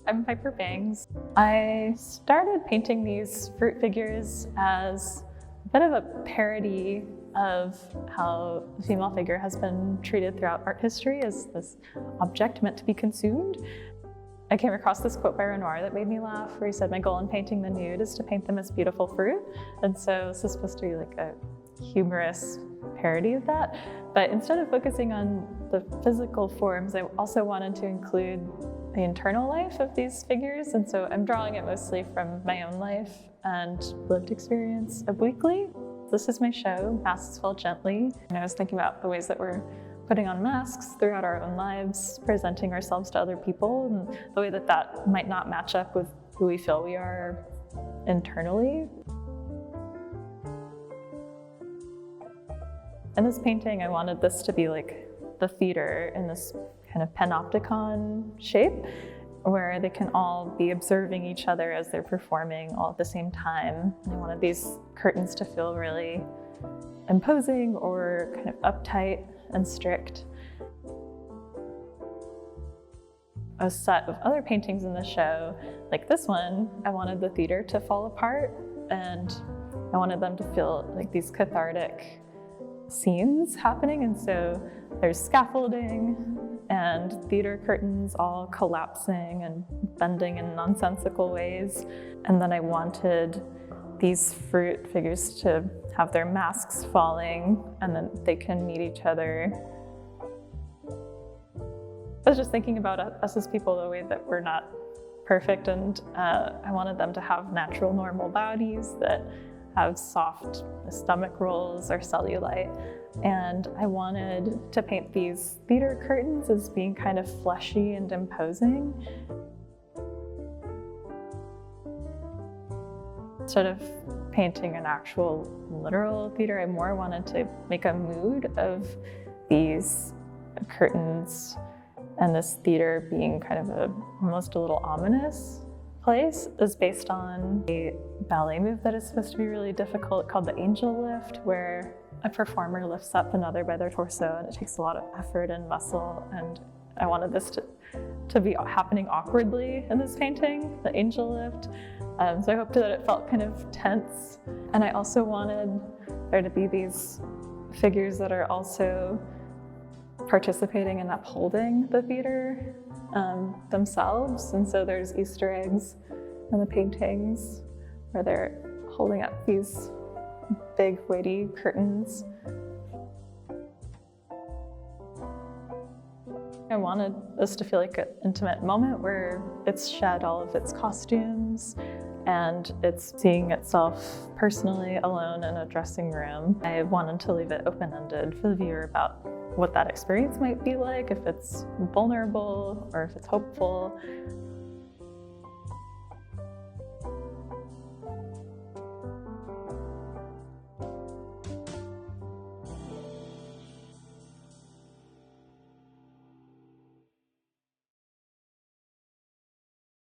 I'm Piper Bangs. I started painting these fruit figures as a bit of a parody of how the female figure has been treated throughout art history as this object meant to be consumed. I came across this quote by Renoir that made me laugh, where he said, "My goal in painting the nude is to paint them as beautiful fruit." And so this is supposed to be like a humorous parody of that. But instead of focusing on the physical forms, I also wanted to include the internal life of these figures. And so I'm drawing it mostly from my own life and lived experience obliquely. This is my show, Masks Fall Gently. And I was thinking about the ways that we're putting on masks throughout our own lives, presenting ourselves to other people, and the way that that might not match up with who we feel we are internally. In this painting, I wanted this to be like the theater in this kind of panopticon shape, where they can all be observing each other as they're performing all at the same time. And I wanted these curtains to feel really imposing or kind of uptight and strict. A set of other paintings in the show, like this one, I wanted the theater to fall apart, and I wanted them to feel like these cathartic scenes happening. And so there's scaffolding and theater curtains all collapsing and bending in nonsensical ways. And then I wanted these fruit figures to have their masks falling, and then they can meet each other. I was just thinking about us as people, the way that we're not perfect, and I wanted them to have natural, normal bodies that have soft stomach rolls or cellulite. And I wanted to paint these theater curtains as being kind of fleshy and imposing. Instead of painting an actual literal theater, I more wanted to make a mood of these curtains and this theater being kind of almost a little ominous place. It was based on a ballet move that is supposed to be really difficult called the angel lift, where a performer lifts up another by their torso, and it takes a lot of effort and muscle. And I wanted this to be happening awkwardly in this painting, the angel lift. So I hoped that it felt kind of tense. And I also wanted there to be these figures that are also participating in upholding the theater themselves. And so there's Easter eggs in the paintings where they're holding up these big, weighty curtains. I wanted this to feel like an intimate moment where it's shed all of its costumes and it's seeing itself personally alone in a dressing room. I wanted to leave it open-ended for the viewer about what that experience might be like, if it's vulnerable or if it's hopeful.